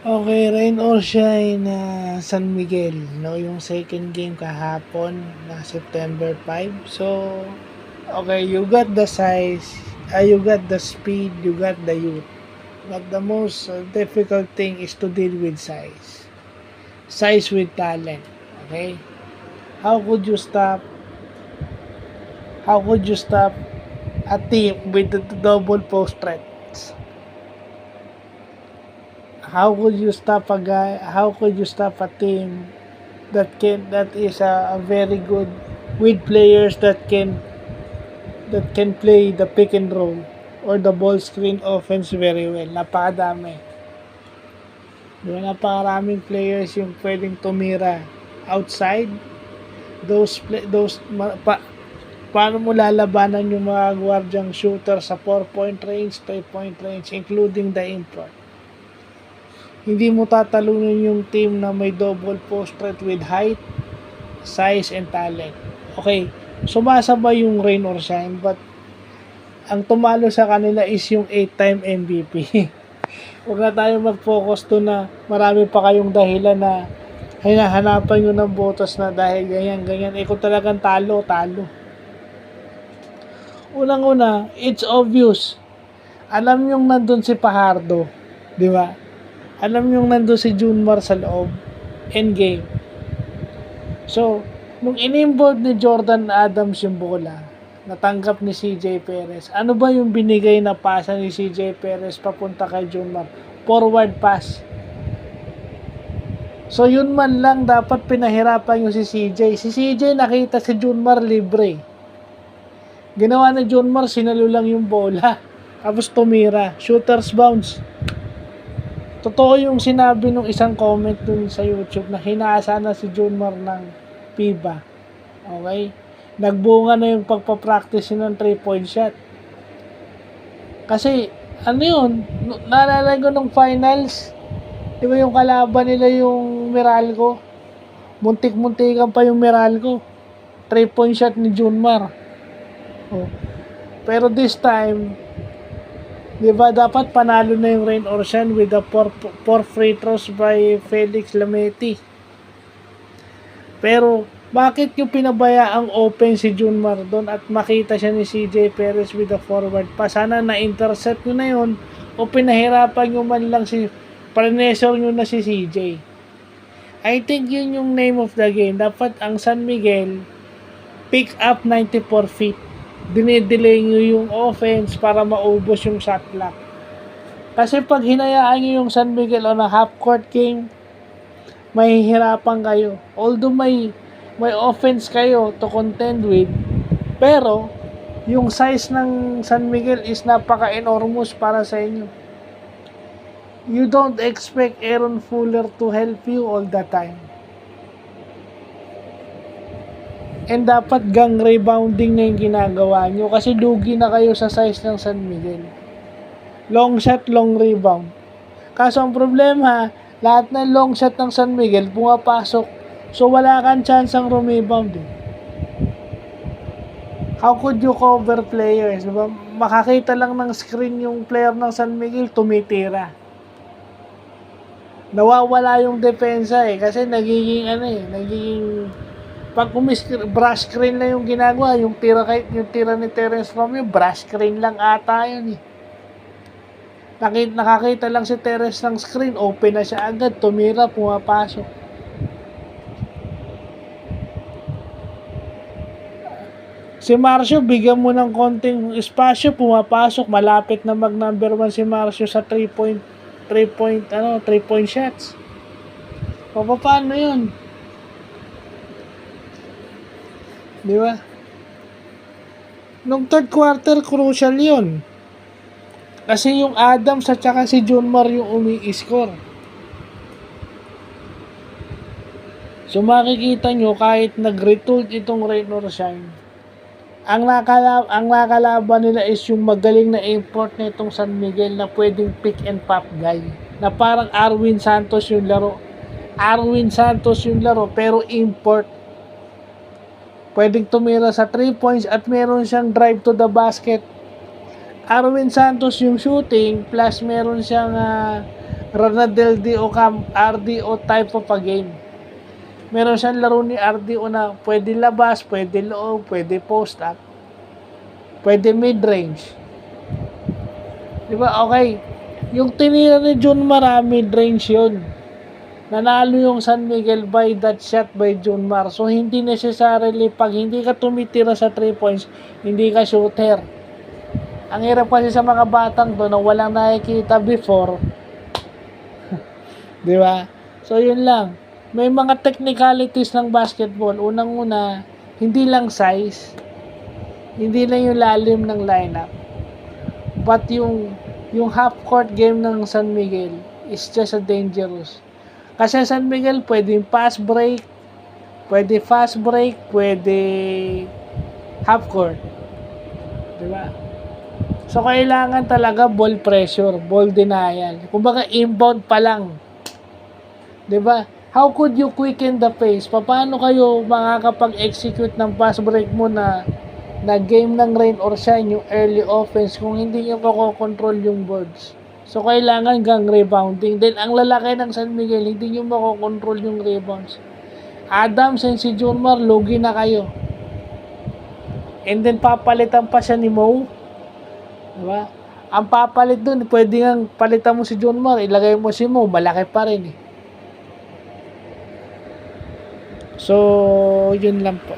Okay, rain or shine na San Miguel, no? Yung second game kahapon na September 5. So, okay, you got the size, you got the speed, you got the youth. But the most difficult thing is to deal with size. Size with talent, okay? How could you stop, how could you stop a team with the double post threats? How could you stop a guy, how could you stop a team that is a very good with players that can play the pick and roll or the ball screen offense very well. Napakadami. Diba, napakaraming players yung pwedeng tumira outside. Paano mo lalabanan yung mga guardiang shooter sa 4-point range, 3-point range, including the import. Hindi mo tatalunin yung team na may double post threat with height, size, and talent. Okay, sumasabay yung rain or shine, but ang tumalo sa kanila is yung 8-time MVP. Huwag na tayo mag-focus to na marami pa kayong dahilan na hinahanapan nyo ng botas na dahil ganyan. Kung talagang talo. Unang-una, it's obvious. Alam yung nandun si Fajardo, di ba? Alam yung nandun si Junmar sa loob. Endgame. So, nung inimboard ni Jordan Adams yung bola, natanggap ni CJ Perez, ano ba yung binigay na pasa ni CJ Perez papunta kay Junmar? Forward pass. So, yun man lang dapat pinahirapan yung si CJ. Si CJ nakita si Junmar libre. Ginawa ni Junmar, sinalo lang yung bola. Tapos tumira. Shooter's bounce. Totoo yung sinabi nung isang comment dun sa YouTube na hinaasa na si Junmar ng FIBA. Okay? Nagbunga na yung pagpapractice ng 3-point shot. Kasi, ano yun? Naalala ko nung finals, di ba yung kalaban nila yung Meralco? Muntik-muntikan pa yung Meralco. 3-point shot ni Junmar. Oh. Pero this time, di ba dapat panalo na yung rain or shine with the 4 free throws by Felix Lameti. Pero bakit yung pinabaya ang open si Junmar doon at makita siya ni CJ Perez with the forward pass? Sana na-intercept nyo na yun o pinahirapan nyo man lang pressure nyo na si CJ. I think yun yung name of the game. Dapat ang San Miguel pick up 94 feet. Dinidelay nyo yung offense para maubos yung shot clock. Kasi pag hinayaan nyo yung San Miguel on a half-court game, mahihirapan kayo. Although may offense kayo to contend with, pero yung size ng San Miguel is napaka-enormous para sa inyo. You don't expect Aaron Fuller to help you all the time. And dapat gang rebounding na yung ginagawa nyo kasi lugi na kayo sa size ng San Miguel. Long shot, long rebound. Kaso ang problema, lahat ng long shot ng San Miguel pumapasok. So wala kang chance ang rebound. How could you cover players? Diba? Makakita lang ng screen yung player ng San Miguel, tumitira. Nawawala yung depensa kasi nagiging pag brush screen na yung ginagawa, yung tira ni Terence Romeo, brush screen lang ata yun . Nakakita lang si Terence ng screen, open na siya agad, tumira, pumapasok. Si Marcio, bigyan mo ng konting espasyo, pumapasok, malapit na mag number 1 si Marcio sa 3-point shots. Paano yun? Di ba? Nung third quarter, crucial yun. Kasi yung Adams at saka si Junmar yung umi-score. So makikita nyo, kahit nag-retooled itong rain or shine, ang nakalaban nila is yung magaling na import na itong San Miguel na pwedeng pick and pop guy. Na parang Arwin Santos yung laro. Pero import. Pwedeng tumira sa 3 points at meron siyang drive to the basket. Arwin Santos yung shooting plus meron siyang Ronaldel RDO type of a game. Meron siyang laro ni RDO na pwede labas, pwede loob, pwede post-up, pwede mid-range. Diba? Okay. Yung tinira ni John Mar, mid-range yun. Nanalo yung San Miguel by that shot by John Mar. So, hindi necessarily pag hindi ka tumitira sa 3 points, hindi ka shooter. Ang hirap kasi sa mga batang to na walang nakikita before. Di ba? So, yun lang. May mga technicalities ng basketball. Unang-una, hindi lang size. Hindi lang yung lalim ng lineup. But yung half-court game ng San Miguel is just a dangerous. Kasi San Miguel, pwede pass break, pwede fast break, pwede half-court. Diba? So, kailangan talaga ball pressure, ball denial. Kumbaga, inbound pa lang. Diba? How could you quicken the pace? Paano kayo makakapag-execute ng fast break mo na game ng rain or shine, yung early offense, kung hindi nyo makokontrol yung boards? So, kailangan gang rebounding. Then, ang lalaki ng San Miguel, hindi nyo makokontrol yung rebounds. Adams and si Junmar, lugi na kayo. And then, papalitan pa siya ni Mo. Diba? Ang papalit dun, pwede nga palitan mo si Junmar, ilagay mo si Mo, malaki pa rin eh. So, yun lang po.